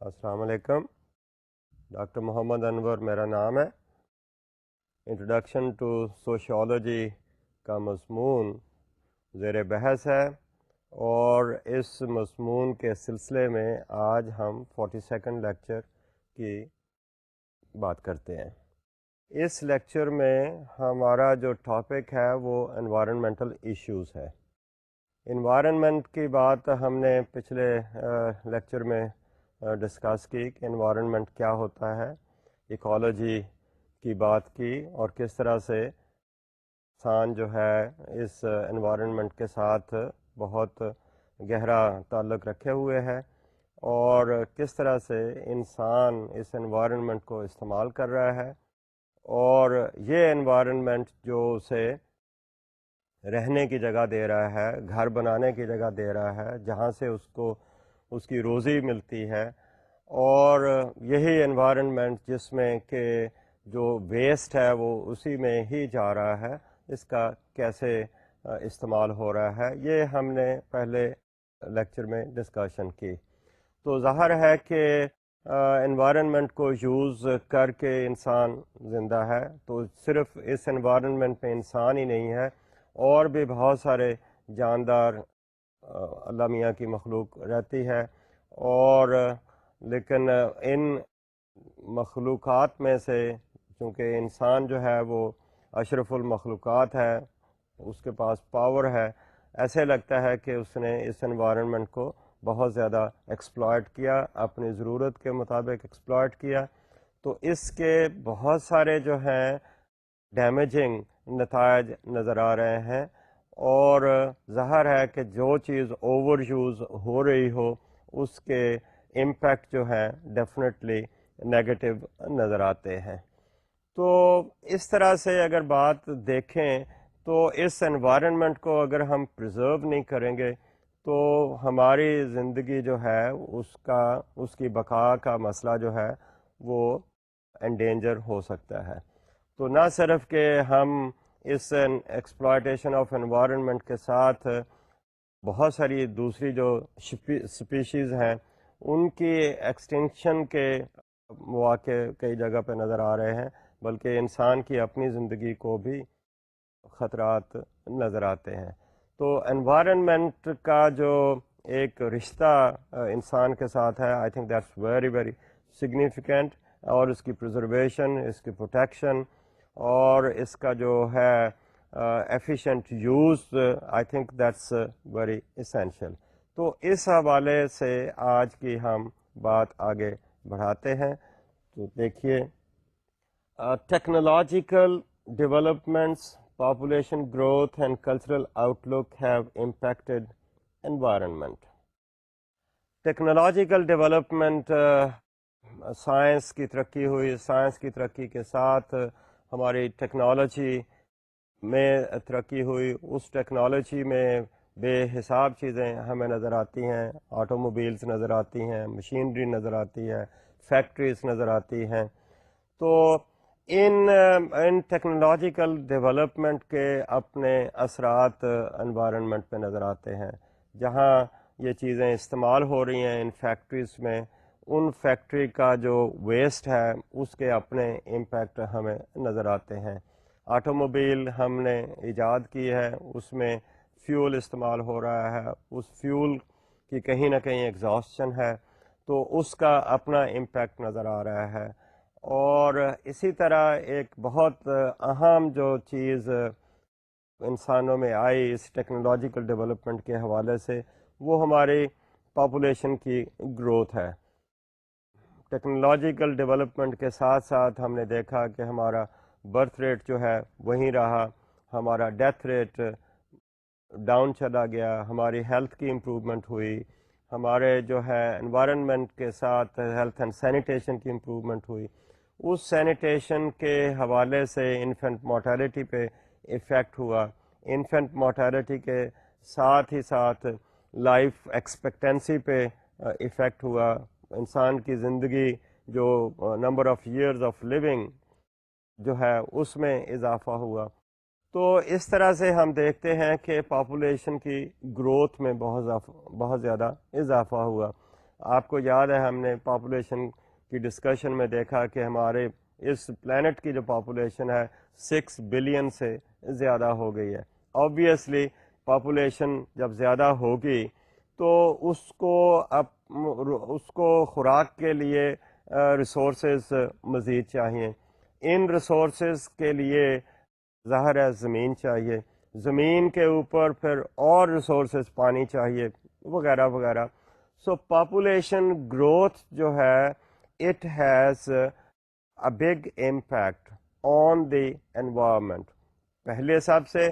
السلام علیکم. ڈاکٹر محمد انور میرا نام ہے. انٹروڈکشن ٹو سوشیالوجی کا مضمون زیر بحث ہے اور اس مضمون کے سلسلے میں آج ہم 42 لیکچر کی بات کرتے ہیں. اس لیکچر میں ہمارا جو ٹاپک ہے وہ انوائرنمنٹل ایشوز ہے. انوائرنمنٹ کی بات ہم نے پچھلے لیکچر میں ڈسکس کی کہ انوائرنمنٹ کیا ہوتا ہے، ایکالوجی کی بات کی اور کس طرح سے انسان جو ہے اس انوائرنمنٹ کے ساتھ بہت گہرا تعلق رکھے ہوئے ہے اور کس طرح سے انسان اس انوائرنمنٹ کو استعمال کر رہا ہے اور یہ انوائرنمنٹ جو اسے رہنے کی جگہ دے رہا ہے، گھر بنانے کی جگہ دے رہا ہے، جہاں سے اس کی روزی ملتی ہے، اور یہی انوائرنمنٹ جس میں کہ جو ویسٹ ہے وہ اسی میں ہی جا رہا ہے، اس کا کیسے استعمال ہو رہا ہے، یہ ہم نے پہلے لیکچر میں ڈسکشن کی. تو ظاہر ہے کہ انوائرنمنٹ کو یوز کر کے انسان زندہ ہے، تو صرف اس انوائرنمنٹ میں انسان ہی نہیں ہے، اور بھی بہت سارے جاندار اللہ میاں کی مخلوق رہتی ہے، اور لیکن ان مخلوقات میں سے چونکہ انسان جو ہے وہ اشرف المخلوقات ہے، اس کے پاس پاور ہے، ایسے لگتا ہے کہ اس نے اس انوائرنمنٹ کو بہت زیادہ ایکسپلائٹ کیا، اپنی ضرورت کے مطابق ایکسپلائٹ کیا. تو اس کے بہت سارے جو ہیں ڈیمیجنگ نتائج نظر آ رہے ہیں، اور ظاہر ہے کہ جو چیز اوور یوز ہو رہی ہو اس کے امپیکٹ جو ہے ڈیفینیٹلی نیگیٹو نظر آتے ہیں. تو اس طرح سے اگر بات دیکھیں تو اس انوائرنمنٹ کو اگر ہم پریزرو نہیں کریں گے تو ہماری زندگی جو ہے اس کی بقا کا مسئلہ جو ہے وہ انڈینجر ہو سکتا ہے. تو نہ صرف کہ ہم اس ایکسپلائٹیشن آف انوائرنمنٹ کے ساتھ بہت ساری دوسری جو سپیشیز ہیں ان کی ایکسٹینکشن کے مواقع کئی جگہ پہ نظر آ رہے ہیں، بلکہ انسان کی اپنی زندگی کو بھی خطرات نظر آتے ہیں. تو انوائرنمنٹ کا جو ایک رشتہ انسان کے ساتھ ہے، I think that's very very significant, اور اس کی پرزرویشن، اس کی پروٹیکشن اور اس کا جو ہے efficient use, I think that's very essential. تو اس حوالے سے آج کی ہم بات آگے بڑھاتے ہیں. تو دیکھیے، technological developments, population growth and cultural outlook have impacted environment. Technological development, science کی ترقی ہوئی، سائنس کی ترقی کے ساتھ ہماری ٹیکنالوجی میں ترقی ہوئی. اس ٹیکنالوجی میں بے حساب چیزیں ہمیں نظر آتی ہیں، آٹو موبائلس نظر آتی ہیں، مشینری نظر آتی ہے، فیکٹریز نظر آتی ہیں. تو ان ٹیکنالوجیکل ڈیولپمنٹ کے اپنے اثرات انوائرنمنٹ پہ نظر آتے ہیں. جہاں یہ چیزیں استعمال ہو رہی ہیں ان فیکٹریز میں، ان فیکٹری کا جو ویسٹ ہے اس کے اپنے امپیکٹ ہمیں نظر آتے ہیں. آٹو موبائل ہم نے ایجاد کی ہے، اس میں فیول استعمال ہو رہا ہے، اس فیول کی کہیں نہ کہیں ایگزاسشن ہے، تو اس کا اپنا امپیکٹ نظر آ رہا ہے. اور اسی طرح ایک بہت اہم جو چیز انسانوں میں آئی اس ٹیکنالوجیکل ڈیولپمنٹ کے حوالے سے، وہ ہماری پاپولیشن کی گروتھ ہے. ٹیکنالوجیکل ڈیولپمنٹ کے ساتھ ساتھ ہم نے دیکھا کہ ہمارا برتھ ریٹ جو ہے وہیں رہا، ہمارا ڈیتھ ریٹ ڈاؤن چلا گیا، ہماری ہیلتھ کی امپروومنٹ ہوئی، ہمارے جو ہے انوائرنمنٹ کے ساتھ ہیلتھ اینڈ سینیٹیشن کی امپروومنٹ ہوئی. اس سینیٹیشن کے حوالے سے انفینٹ مورٹیلٹی پہ ایفیکٹ ہوا. انفینٹ مورٹیلٹی کے ساتھ ہی ساتھ لائف ایکسپیکٹنسی پہ ایفیکٹ ہوا. انسان کی زندگی جو number of years of living جو ہے اس میں اضافہ ہوا. تو اس طرح سے ہم دیکھتے ہیں کہ پاپولیشن کی گروتھ میں بہت زیادہ اضافہ ہوا. آپ کو یاد ہے ہم نے پاپولیشن کی ڈسکشن میں دیکھا کہ ہمارے اس پلانٹ کی جو پاپولیشن ہے 6 بلین سے زیادہ ہو گئی ہے. آبویسلی پاپولیشن جب زیادہ ہوگی تو اس کو خوراک کے لیے ریسورسز مزید چاہیے. ان ریسورسز کے لیے ظاہر ہے زمین چاہیے, زمین کے اوپر پھر اور ریسورسز پانی چاہیے وغیرہ وغیرہ. سو پاپولیشن گروتھ جو ہے it has a big impact on the environment. پہلے حساب سے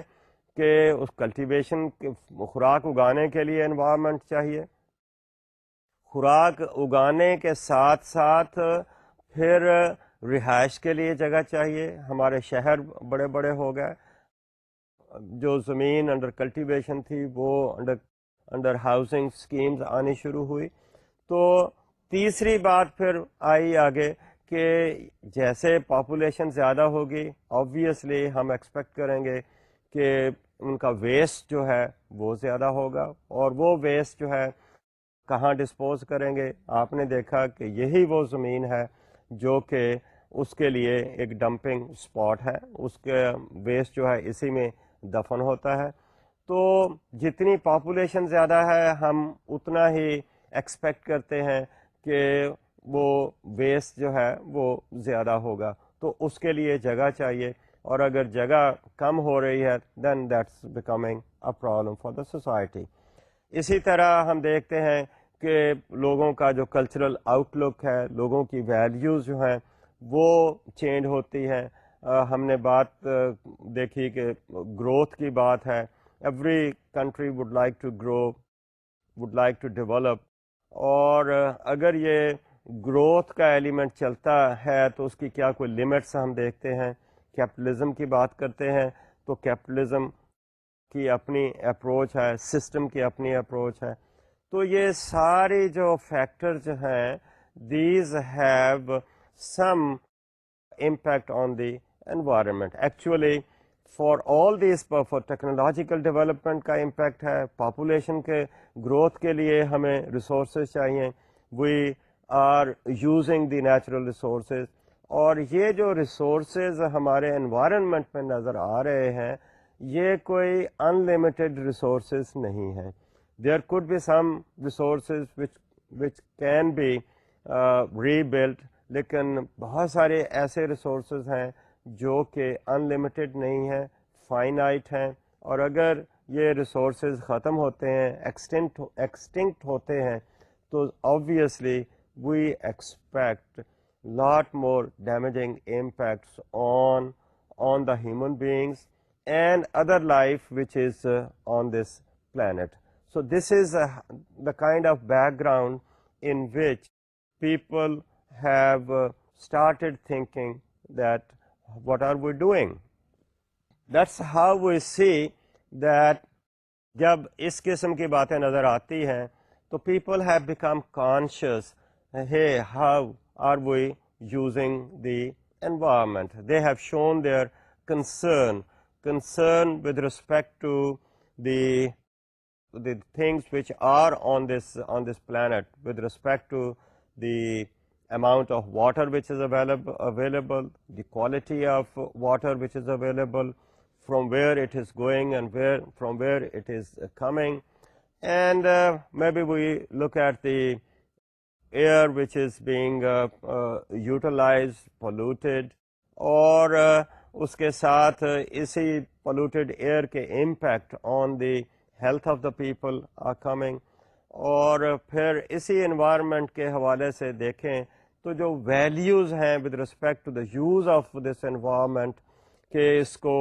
کہ اس کلٹیویشن خوراک اگانے کے لیے انوائرمنٹ چاہیے, خوراک اگانے کے ساتھ ساتھ پھر رہائش کے لیے جگہ چاہیے. ہمارے شہر بڑے بڑے ہو گئے, جو زمین انڈر کلٹیویشن تھی وہ انڈر ہاؤسنگ اسکیمز آنی شروع ہوئی. تو تیسری بات پھر آئی آگے کہ جیسے پاپولیشن زیادہ ہوگی آبویسلی ہم ایکسپیکٹ کریں گے کہ ان کا ویسٹ جو ہے وہ زیادہ ہوگا, اور وہ ویسٹ جو ہے کہاں ڈسپوز کریں گے. آپ نے دیکھا کہ یہی وہ زمین ہے جو کہ اس کے لیے ایک ڈمپنگ اسپاٹ ہے, اس کے ویسٹ جو ہے اسی میں دفن ہوتا ہے. تو جتنی پاپولیشن زیادہ ہے ہم اتنا ہی ایکسپیکٹ کرتے ہیں کہ وہ ویسٹ جو ہے وہ زیادہ ہوگا, تو اس کے لیے جگہ چاہیے, اور اگر جگہ کم ہو رہی ہے then that's becoming a problem for the society. اسی طرح ہم دیکھتے ہیں کہ لوگوں کا جو کلچرل آؤٹ لک ہے, لوگوں کی ویلیوز جو ہیں وہ چینج ہوتی ہیں. ہم نے بات دیکھی کہ گروتھ کی بات ہے, every country would like to grow, would like to develop, اور اگر یہ گروتھ کا ایلیمنٹ چلتا ہے تو اس کی کیا کوئی لمٹس ہم دیکھتے ہیں. کیپٹلزم کی بات کرتے ہیں تو کیپٹلزم کی اپنی اپروچ ہے, سسٹم کی اپنی اپروچ ہے. تو یہ ساری جو فیکٹرز ہیں these have some impact on the environment. Actually, for all these, for technological development کا impact ہے, population کے growth کے لیے ہمیں resources چاہیے, we are using the natural resources, اور یہ جو resources ہمارے environment میں نظر آ رہے ہیں یہ کوئی unlimited resources نہیں ہیں. There could be some resources which can be rebuilt, لیکن بہت سارے ایسے ریسورسز ہیں جو کہ ان لمیٹیڈ نہیں ہیں, فائنائٹ ہیں, اور اگر یہ ریسورسز ختم ہوتے ہیں, ایکسٹنکٹ ہوتے ہیں, تو obviously we expect lot more damaging impacts on the human beings and other life which is on this planet. So this is the kind of background in which people have started thinking that what are we doing. That's how we see that جب اس قسم کی باتیں نظر آتی ہیں تو people have become conscious, hey, how are we using the environment. They have shown their concern with respect to the things which are on this planet, with respect to the amount of water which is available, the quality of water which is available, from where it is going and from where it is coming, and maybe we look at the air which is being utilized, polluted, اور اس کے ساتھ اسی polluted air کے impact on the health of the people are coming. اور پھر اسی environment کے حوالے سے دیکھیں تو جو ویلیوز ہیں with respect to the use of this environment کہ اس کو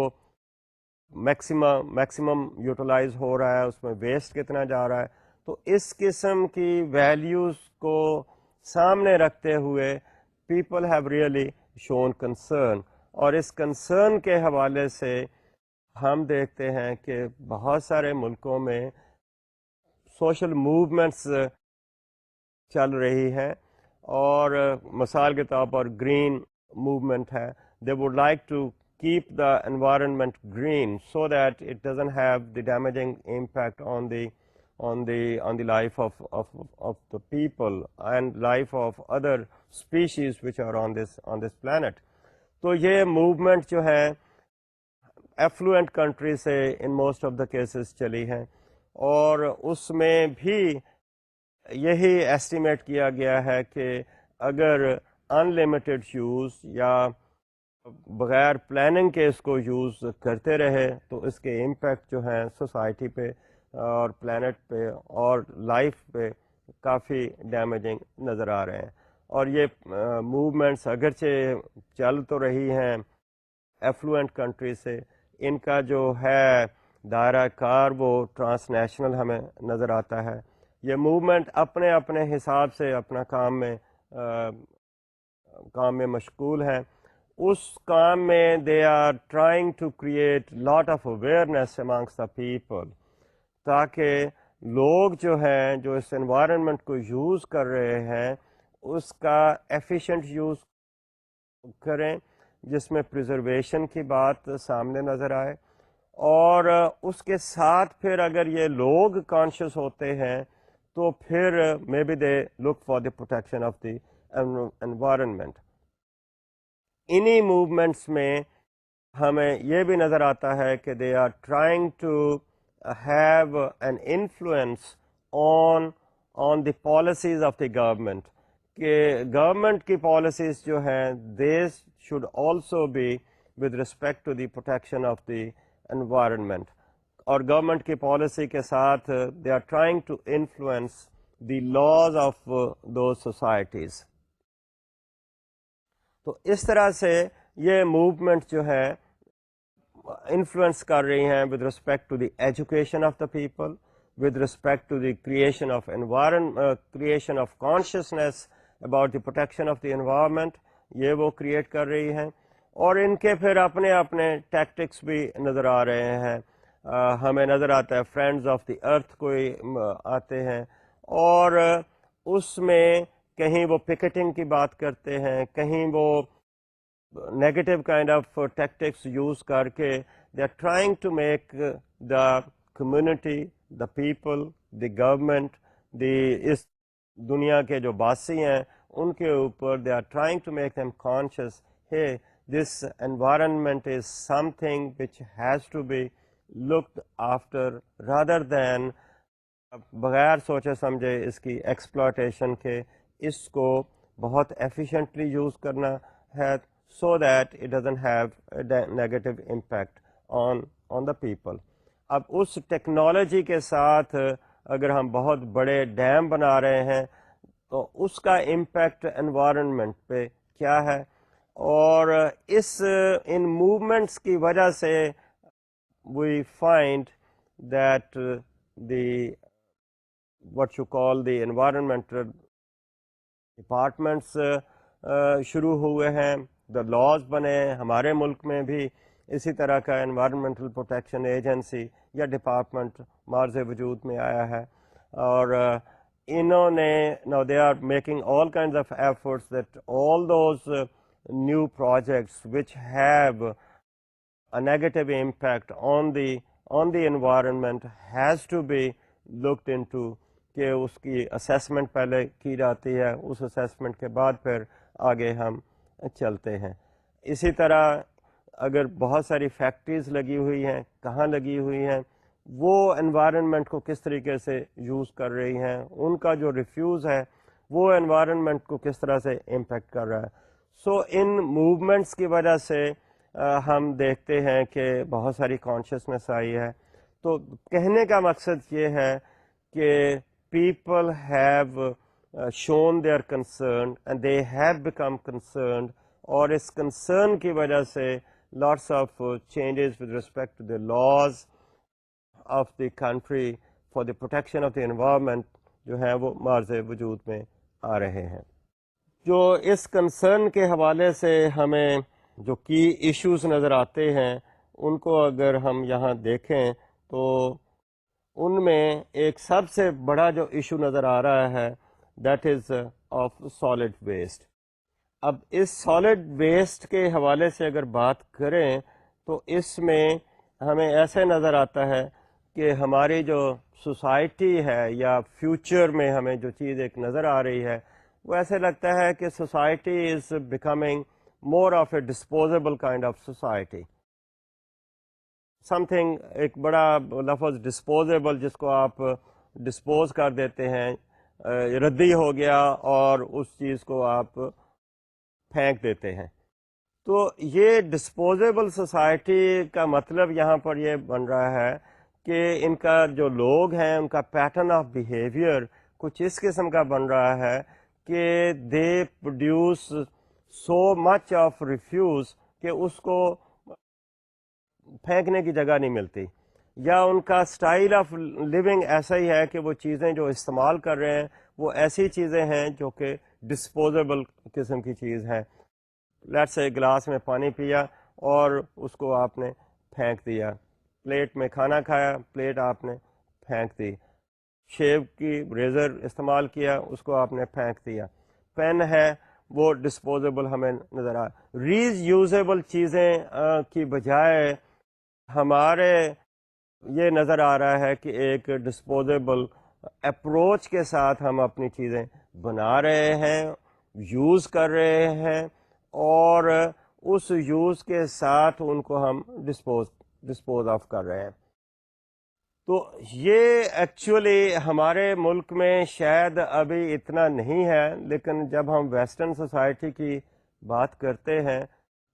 میکسیمم یوٹیلائز ہو رہا ہے, اس میں ویسٹ کتنا جا رہا ہے, تو اس قسم کی ویلیوز کو سامنے رکھتے ہوئے people have really shown concern. اور اس کنسرن کے حوالے سے ہم دیکھتے ہیں کہ بہت سارے ملکوں میں سوشل موومنٹس چل رہی ہیں, اور مثال کے طور پر گرین موومنٹ ہے. They would like to keep the environment green so that it doesn't have the damaging impact on the on the life of the people and life of other species which are on this planet. تو یہ movement جو ہے affluent country سے in most of the cases چلی ہیں، اور اس میں بھی یہی ایسٹیمیٹ کیا گیا ہے کہ اگر ان لمیٹڈ یوز یا بغیر پلاننگ کے اس کو یوز کرتے رہے تو اس کے امپیکٹ جو ہیں سوسائٹی پہ اور پلانٹ پہ اور لائف پہ کافی ڈیمیجنگ نظر آ رہے ہیں. اور یہ موومنٹس اگرچہ چل تو رہی ہیں ایفلوئنٹ کنٹری سے، ان کا جو ہے دائرہ کار وہ ٹرانس نیشنل ہمیں نظر آتا ہے. یہ موومنٹ اپنے اپنے حساب سے اپنا کام میں مشغول ہیں. اس کام میں they are trying to create lot of awareness amongst the people, تاکہ لوگ جو ہیں جو اس انوائرنمنٹ کو یوز کر رہے ہیں اس کا ایفیشینٹ یوز کریں، جس میں پریزرویشن کی بات سامنے نظر آئے. اور اس کے ساتھ پھر اگر یہ لوگ کانشیس ہوتے ہیں تو پھر maybe they look for the protection of the environment. انہی موومنٹس میں ہمیں یہ بھی نظر آتا ہے کہ they are trying to have an influence on the policies of the government, کہ گورنمنٹ کی پالیسیز جو ہیں they should also be with respect to the protection of the environment. اور گورنمنٹ کی پالیسی کے ساتھ they are trying to influence the laws of those societies. تو اس طرح سے یہ موومنٹ جو ہے انفلوئنس کر رہی ہیں with respect to the education of the people, with respect to the creation of creation of consciousness about the protection of the environment, یہ وہ کریٹ کر رہی ہیں. اور ان کے پھر اپنے اپنے ٹیکٹکس بھی نظر آ رہے ہیں. ہمیں نظر آتا ہے فرینڈز آف دی ارتھ کوئی آتے ہیں اور اس میں کہیں وہ پکٹنگ کی بات کرتے ہیں، کہیں وہ negative kind of tactics use کر کے they are trying to make the community, the people, the government, اس دنیا کے جو باسی ہیں ان کے اوپر they are trying to make them conscious ہے this environment is something which has to be looked after rather than بغیر سوچے سمجھے اس کی ایکسپلائٹیشن کے اس کو بہت ایفیشینٹلی یوز کرنا ہے so that it doesn't have a negative impact on the people. اب اس ٹیکنالوجی کے ساتھ اگر ہم بہت بڑے ڈیم بنا رہے ہیں تو اس کا امپیکٹ انوائرنمنٹ پہ کیا ہے، اور ان موومنٹس کی وجہ سے we find that the what you call the environmental departments شروع ہوئے ہیں، دا لاز بنے. ہمارے ملک میں بھی اسی طرح کا انوائرمنٹل پروٹیکشن ایجنسی یا ڈپارٹمنٹ مارز وجود میں آیا ہے، اور انہوں نے now they are making all kinds of efforts that all those new projects which have a negative impact on the environment has to be looked into، کہ اس کی اسیسمنٹ پہلے کی جاتی ہے، اس اسیسمنٹ کے بعد پھر آگے ہم چلتے ہیں. اسی طرح اگر بہت ساری فیکٹریز لگی ہوئی ہیں، کہاں لگی ہوئی ہیں، وہ انوائرنمنٹ کو کس طریقے سے یوز کر رہی ہیں، ان کا جو ریفیوز ہے وہ انوائرنمنٹ کو کس طرح سے امپیکٹ کر رہا ہے. سو ان موومنٹس کی وجہ سے ہم دیکھتے ہیں کہ بہت ساری کانشیسنیس آئی ہے. تو کہنے کا مقصد یہ ہے کہ people have shown their concern and they have become concerned, اور اس کنسرن کی وجہ سے lots of changes with respect to the laws of the country for the protection of the environment جو ہیں وہ مارز وجود میں آ رہے ہیں. جو اس کنسرن کے حوالے سے ہمیں جو کی ایشوز نظر آتے ہیں ان کو اگر ہم یہاں دیکھیں تو ان میں ایک سب سے بڑا جو ایشو نظر آ رہا ہے that is of solid waste. اب اس سالڈ ویسٹ کے حوالے سے اگر بات کریں تو اس میں ہمیں ایسے نظر آتا ہے کہ ہماری جو سوسائٹی ہے یا فیوچر میں ہمیں جو چیز ایک نظر آ رہی ہے وہ ایسے لگتا ہے کہ society is becoming more of a disposable kind of society. Some thing, ایک بڑا لفظ ڈسپوزیبل، جس کو آپ ڈسپوز کر دیتے ہیں، ردی ہو گیا اور اس چیز کو آپ پھینک دیتے ہیں. تو یہ ڈسپوزیبل سوسائٹی کا مطلب یہاں پر یہ بن رہا ہے کہ ان کا جو لوگ ہیں ان کا پیٹرن آف بیہیویئر کچھ اس قسم کا بن رہا ہے کہ they produce so much of refuse کہ اس کو پھینکنے کی جگہ نہیں ملتی، یا ان کا اسٹائل آف لیونگ ایسا ہی ہے کہ وہ چیزیں جو استعمال کر رہے ہیں وہ ایسی چیزیں ہیں جو کہ ڈسپوزیبل قسم کی چیز ہیں. لیٹ سے گلاس میں پانی پیا اور اس کو آپ نے پھینک دیا، پلیٹ میں کھانا کھایا، پلیٹ آپ نے پھینک دی، شیو کی ریزر استعمال کیا، اس کو آپ نے پھینک دیا، پین ہے وہ ڈسپوزیبل ہمیں نظر آ. ریز یوزیبل چیزیں کی بجائے ہمارے یہ نظر آ رہا ہے کہ ایک ڈسپوزیبل اپروچ کے ساتھ ہم اپنی چیزیں بنا رہے ہیں، یوز کر رہے ہیں، اور اس یوز کے ساتھ ان کو ہم ڈسپوز آف کر رہے ہیں. تو یہ ایکچولی ہمارے ملک میں شاید ابھی اتنا نہیں ہے، لیکن جب ہم ویسٹرن سوسائٹی کی بات کرتے ہیں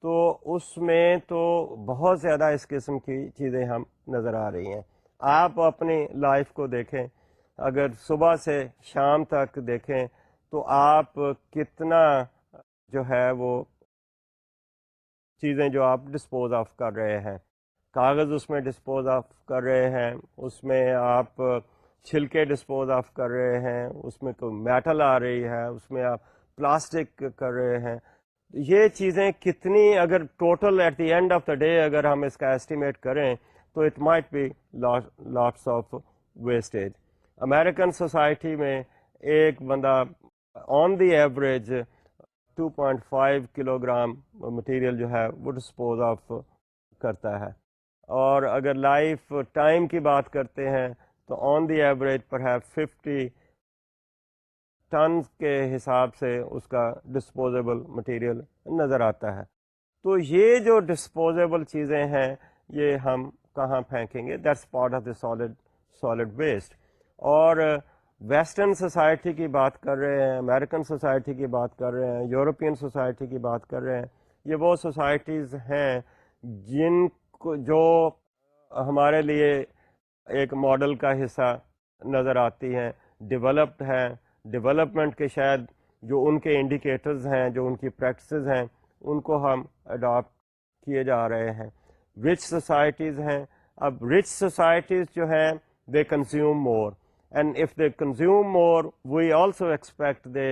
تو اس میں تو بہت زیادہ اس قسم کی چیزیں ہم نظر آ رہی ہیں. آپ اپنی لائف کو دیکھیں، اگر صبح سے شام تک دیکھیں تو آپ کتنا جو ہے وہ چیزیں جو آپ ڈسپوز آف کر رہے ہیں، کاغذ اس میں ڈسپوز آف کر رہے ہیں، اس میں آپ چھلکے ڈسپوز آف کر رہے ہیں، اس میں کوئی میٹل آ رہی ہے، اس میں آپ پلاسٹک کر رہے ہیں. یہ چیزیں کتنی، اگر total at the end of the day اگر ہم اس کا ایسٹیمیٹ کریں تو it might be lots of wastage. American society میں ایک بندہ on the average 2.5 kilogram material جو ہے وہ ڈسپوز آف کرتا ہے، اور اگر لائف ٹائم کی بات کرتے ہیں تو آن دی ایوریج پر ہے 50 ٹنز کے حساب سے اس کا ڈسپوزیبل مٹیریل نظر آتا ہے. تو یہ جو ڈسپوزیبل چیزیں ہیں یہ ہم کہاں پھینکیں گے؟ That's part of the solid waste. اور ویسٹرن سوسائٹی کی بات کر رہے ہیں، امریکن سوسائٹی کی بات کر رہے ہیں، یورپین سوسائٹی کی بات کر رہے ہیں، یہ وہ سوسائٹیز ہیں جن کو جو ہمارے لیے ایک ماڈل کا حصہ نظر آتی ہیں، ڈیولپڈ ہیں، ڈیولپمنٹ کے شاید جو ان کے انڈیکیٹرز ہیں، جو ان کی پریکٹسز ہیں، ان کو ہم اڈاپٹ کیے جا رہے ہیں. رچ سوسائٹیز ہیں. اب رچ سوسائٹیز جو ہیں they consume more, and if they consume more we also expect they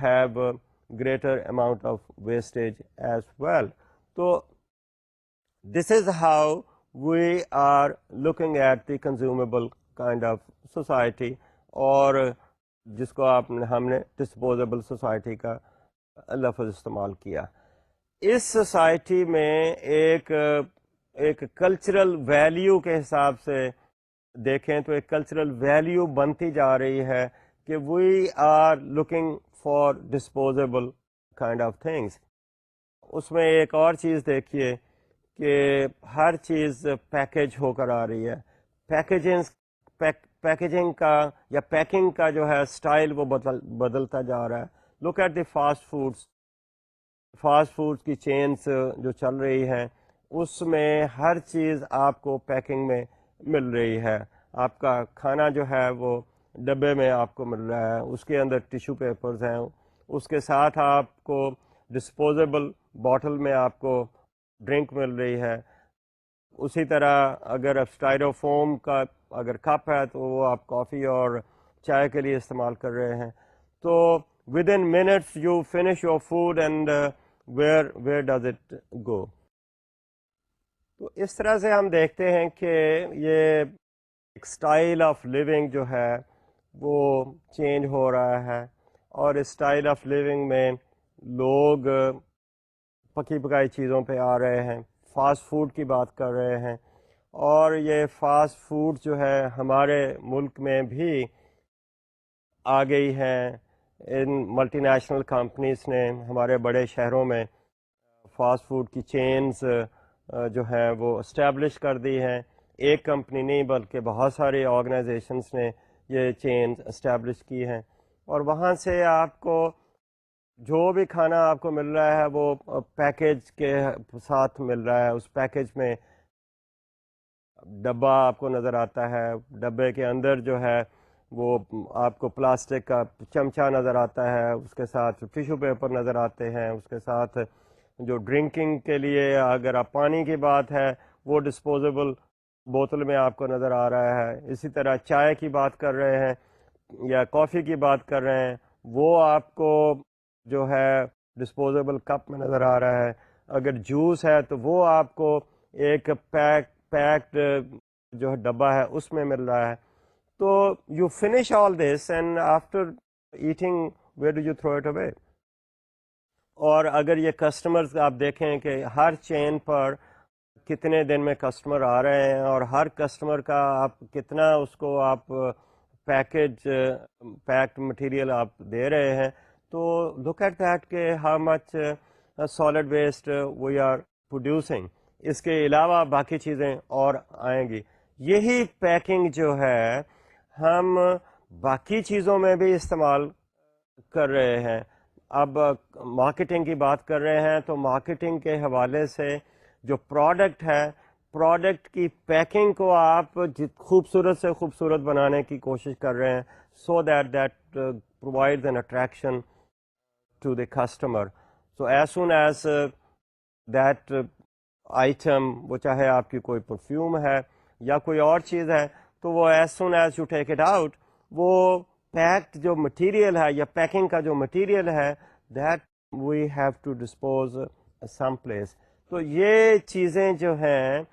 have greater amount of wastage as well. So this is how we are looking at the consumable kind of society, اور جس کو ہم نے disposable society کا لفظ استعمال کیا. اس society میں ایک کلچرل ویلیو کے حساب سے دیکھیں تو ایک کلچرل ویلیو بنتی جا رہی ہے کہ we are looking for disposable kind of things. اس میں ایک اور چیز دیکھیے کہ ہر چیز پیکیج ہو کر آ رہی ہے. پیکیجنگ کا یا پیکنگ کا جو ہے اسٹائل وہ بدلتا جا رہا ہے. Look at the fast food کی چینز جو چل رہی ہیں، اس میں ہر چیز آپ کو پیکنگ میں مل رہی ہے. آپ کا کھانا جو ہے وہ ڈبے میں آپ کو مل رہا ہے، اس کے اندر ٹیشو پیپرز ہیں، اس کے ساتھ آپ کو ڈسپوزیبل باٹل میں آپ کو ڈرنک مل رہی ہے. اسی طرح اگر آپ اسٹائروفوم کا اگر کپ ہے تو وہ آپ کافی اور چائے کے لیے استعمال کر رہے ہیں. تو with in minutes you finish your food and where does it go. تو اس طرح سے ہم دیکھتے ہیں کہ یہ ایک اسٹائل آف لیونگ جو ہے وہ چینج ہو رہا ہے، اور اس اسٹائل آف لیونگ میں لوگ پکی پکائی چیزوں پہ آ رہے ہیں، فاسٹ فوڈ کی بات کر رہے ہیں، اور یہ فاسٹ فوڈ جو ہے ہمارے ملک میں بھی آ گئی ہیں. ان ملٹی نیشنل کمپنیز نے ہمارے بڑے شہروں میں فاسٹ فوڈ کی چینز جو ہیں وہ اسٹیبلش کر دی ہیں. ایک کمپنی نہیں بلکہ بہت سارے آرگنائزیشنس نے یہ چینز اسٹیبلش کی ہیں. اور وہاں سے آپ کو جو بھی کھانا آپ کو مل رہا ہے وہ پیکیج کے ساتھ مل رہا ہے. اس پیکیج میں ڈبہ آپ کو نظر آتا ہے, ڈبے کے اندر جو ہے وہ آپ کو پلاسٹک کا چمچہ نظر آتا ہے, اس کے ساتھ ٹیشو پیپر نظر آتے ہیں, اس کے ساتھ جو ڈرنکنگ کے لیے اگر آپ پانی کی بات ہے وہ ڈسپوزیبل بوتل میں آپ کو نظر آ رہا ہے. اسی طرح چائے کی بات کر رہے ہیں یا کافی کی بات کر رہے ہیں, وہ آپ کو جو ہے ڈسپوزیبل کپ میں نظر آ رہا ہے. اگر جوس ہے تو وہ آپ کو ایک پیکڈ جو ہے ڈبہ ہے اس میں مل رہا ہے. تو you finish all this and after eating where do you through it away. اور اگر یہ کسٹمرز آپ دیکھیں کہ ہر چین پر کتنے دن میں کسٹمر آ رہے ہیں اور ہر کسٹمر کا آپ کتنا اس کو آپ پیکڈ مٹیریل آپ دے رہے ہیں, تو لک ایٹ دیٹ کہ how much solid waste we are producing. اس کے علاوہ باقی چیزیں اور آئیں گی. یہی پیکنگ جو ہے ہم باقی چیزوں میں بھی استعمال کر رہے ہیں. اب مارکیٹنگ کی بات کر رہے ہیں تو مارکیٹنگ کے حوالے سے جو پروڈکٹ ہے, پروڈکٹ کی پیکنگ کو آپ خوبصورت سے خوبصورت بنانے کی کوشش کر رہے ہیں, so that provides an attraction to the customer. So as soon as that item, وہ چاہے آپ کی کوئی پرفیوم ہے یا کوئی اور چیز ہے, تو وہ as soon as you take it out, وہ پیکڈ جو مٹیریل ہے یا پیکنگ کا جو مٹیریل ہے that we have to dispose some place. تو یہ چیزیں جو ہیں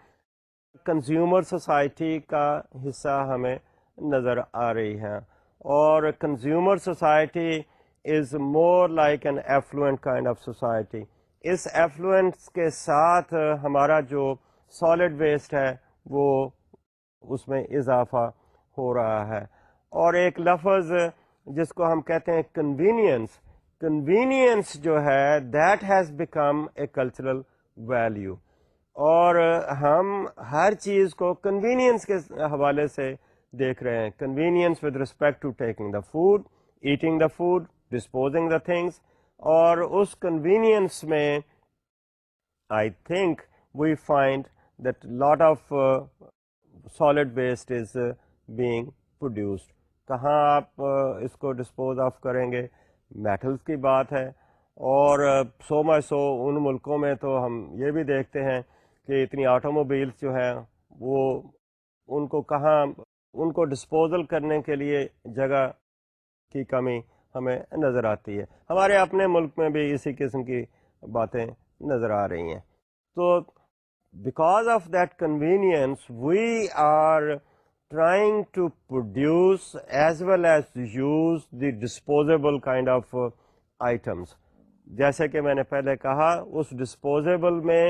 کنزیومر سوسائٹی کا حصہ ہمیں نظر آ رہی ہیں. اور consumer society is more like an affluent kind of society. اس ایفلوئنس کے ساتھ ہمارا جو سالڈ ویسٹ ہے وہ اس میں اضافہ ہو رہا ہے. اور ایک لفظ جس کو ہم کہتے ہیں کنوینئنس, کنوینئنس جو ہے that has become a cultural value. اور ہم ہر چیز کو کنوینئنس کے حوالے سے دیکھ رہے ہیں. Convenience with respect to taking the food, eating the food, disposing the things. اور اس کنوینئنس میں I think we find that lot of solid waste is being produced. کہاں آپ اس کو ڈسپوز آف کریں گے, میٹلز کی بات ہے. اور سو ان ملکوں میں تو ہم یہ بھی دیکھتے ہیں کہ اتنی آٹو موبائلس جو ہیں وہ ان کو کہاں, ان کو ڈسپوزل کرنے کے لیے جگہ کی کمی ہمیں نظر آتی ہے. ہمارے اپنے ملک میں بھی اسی قسم کی باتیں نظر آ رہی ہیں. تو because of that convenience we are trying to produce as well as use the disposable kind of items. جیسے کہ میں نے پہلے کہا, اس ڈسپوزیبل میں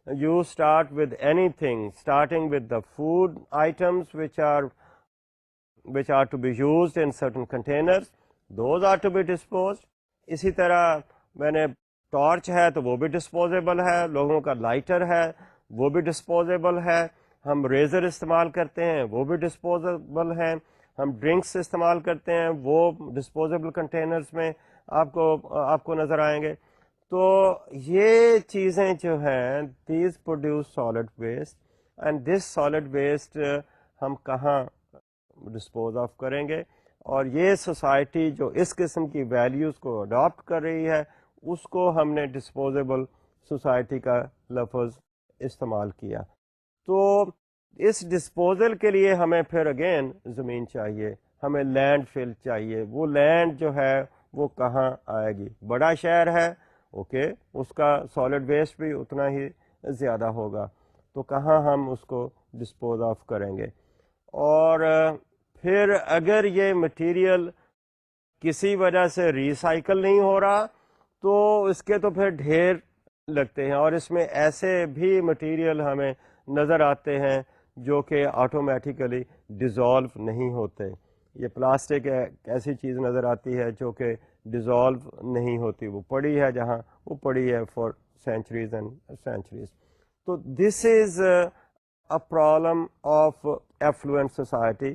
you start with anything starting with the food items which are to be used in certain containers, those are to be disposed. اسی طرح میں نے ٹارچ ہے تو وہ بھی ڈسپوزیبل ہے, لوگوں کا لائٹر ہے وہ بھی ڈسپوزیبل ہے, ہم ریزر استعمال کرتے ہیں وہ بھی ڈسپوزیبل ہیں, ہم ڈرنکس استعمال کرتے ہیں وہ ڈسپوزیبل کنٹینرز میں آپ کو نظر آئیں گے. تو یہ چیزیں جو ہیں these produce solid waste, and this solid waste ہم کہاں ڈسپوز آف کریں گے. اور یہ سوسائٹی جو اس قسم کی ویلیوز کو اڈاپٹ کر رہی ہے اس کو ہم نے ڈسپوزیبل سوسائٹی کا لفظ استعمال کیا. تو اس ڈسپوزل کے لیے ہمیں پھر اگین زمین چاہیے, ہمیں لینڈ فل چاہیے. وہ لینڈ جو ہے وہ کہاں آئے گی؟ بڑا شہر ہے اوکے, اس کا سالڈ ویسٹ بھی اتنا ہی زیادہ ہوگا, تو کہاں ہم اس کو ڈسپوز آف کریں گے؟ اور پھر اگر یہ مٹیریل کسی وجہ سے ریسائیکل نہیں ہو رہا تو اس کے تو پھر ڈھیر لگتے ہیں. اور اس میں ایسے بھی مٹیریل ہمیں نظر آتے ہیں جو کہ آٹومیٹیکلی ڈیزالو نہیں ہوتے. یہ پلاسٹک ایسی چیز نظر آتی ہے جو کہ ڈیزالو نہیں ہوتی, وہ پڑی ہے جہاں وہ پڑی ہے فار سینچریز اینڈ سینچریز. تو دس از a problem of affluent society.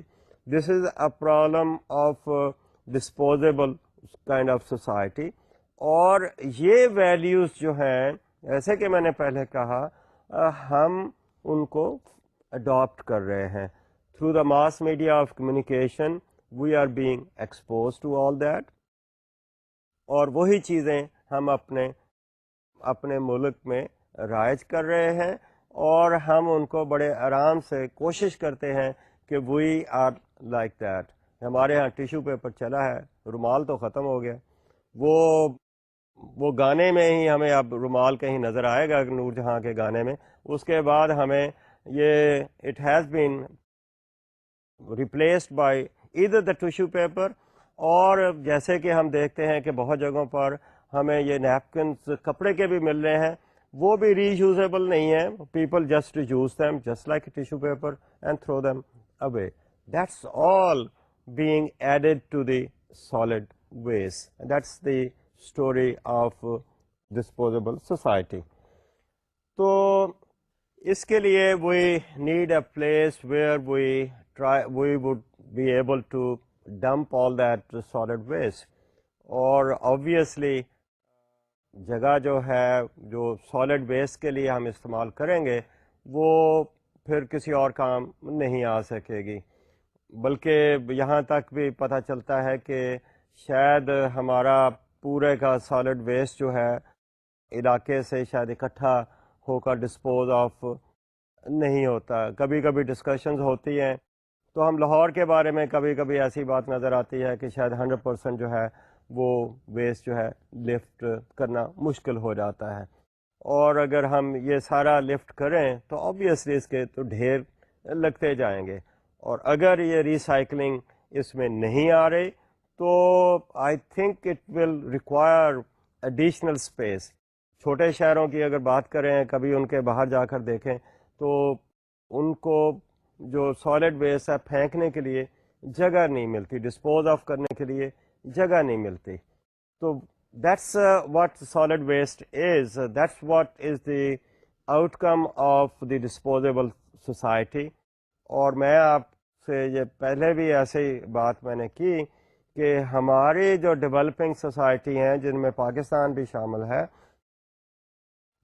This is a problem of disposable kind of society. اور یہ ویلیوز جو ہیں, جیسے کہ میں نے پہلے کہا, ہم ان کو اڈاپٹ کر رہے ہیں through the mass media of communication. We are being expose to all that, اور وہی چیزیں ہم اپنے ملک میں رائج کر رہے ہیں, اور ہم ان کو بڑے آرام سے کوشش کرتے ہیں کہ وی آر لائک دیٹ. ہمارے ہاں ٹیشو پیپر چلا ہے, رومال تو ختم ہو گیا. وہ گانے میں ہی ہمیں اب رومال کہیں نظر آئے گا, نور جہاں کے گانے میں. اس کے بعد ہمیں یہ it has been replaced by either the tissue paper, اور جیسے کہ ہم دیکھتے ہیں کہ بہت جگہوں پر ہمیں یہ نیپکنس کپڑے کے بھی مل رہے ہیں, وہ بھی ری یوزیبل نہیں ہیں. People just use them just like a tissue paper and through them away. That's all being added to the solid waste. That's the story of disposable society. تو اس کے لیے we need a place where we would be able to dump all that solid waste. اور obviously جگہ جو ہے جو solid waste کے لیے ہم استعمال کریں گے وہ پھر کسی اور کام نہیں آ سکے گی, بلکہ یہاں تک بھی پتہ چلتا ہے کہ شاید ہمارا پورے کا سالڈ ویسٹ جو ہے علاقے سے شاید اکٹھا ہو کر ڈسپوز آف نہیں ہوتا. کبھی کبھی ڈسکشنز ہوتی ہیں تو ہم لاہور کے بارے میں کبھی کبھی ایسی بات نظر آتی ہے کہ شاید 100% جو ہے وہ ویسٹ جو ہے لفٹ کرنا مشکل ہو جاتا ہے, اور اگر ہم یہ سارا لفٹ کریں تو آبویسلی اس کے تو ڈھیر لگتے جائیں گے. اور اگر یہ ریسائکلنگ اس میں نہیں آ رہی تو I think it will require additional space. چھوٹے شہروں کی اگر بات کریں, کبھی ان کے باہر جا کر دیکھیں تو ان کو جو سالڈ ویسٹ ہے پھینکنے کے لیے جگہ نہیں ملتی, ڈسپوز آف کرنے کے لیے جگہ نہیں ملتی. تو that's what solid waste is, that's what is the outcome of the disposable society. اور میں آپ سے یہ پہلے بھی ایسی بات میں نے کی کہ ہماری جو ڈیولپنگ سوسائٹی ہیں جن میں پاکستان بھی شامل ہے,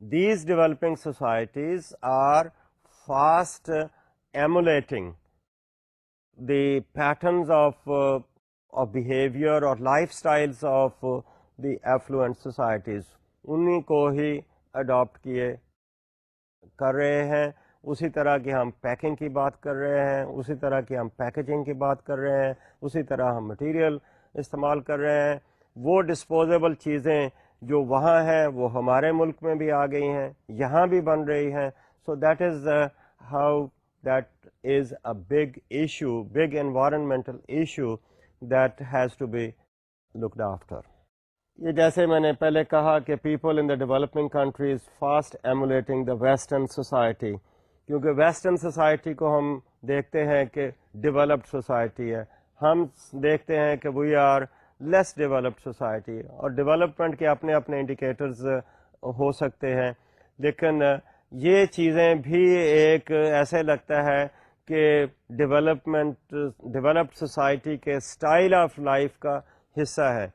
these developing societies are fast emulating the patterns of behaviour اور life styles of the affluent societies. انہیں کو ہی اڈاپٹ کیے کر رہے ہیں. اسی طرح کی ہم پیکنگ کی بات کر رہے ہیں, اسی طرح کی ہم پیکیجنگ کی بات کر رہے ہیں, اسی طرح ہم مٹیریل استعمال کر رہے ہیں. وہ ڈسپوزیبل چیزیں جو وہاں ہیں وہ ہمارے ملک میں بھی آ گئی ہیں, یہاں بھی بن رہی ہیں. So that is how that is a big issue, big environmental issue that has to be looked after. یہ جیسے میں نے پہلے کہا کہ people in the developing countries fast emulating the western society, کیونکہ ویسٹرن سوسائٹی کو ہم دیکھتے ہیں کہ ڈیولپڈ سوسائٹی ہے, ہم دیکھتے ہیں کہ we are less developed society. اور ڈیولپمنٹ کے اپنے اپنے انڈیکیٹرز ہو سکتے ہیں, لیکن یہ چیزیں بھی ایک ایسے لگتا ہے کہ ڈیولپڈ سوسائٹی کے اسٹائل آف لائف کا حصہ ہے.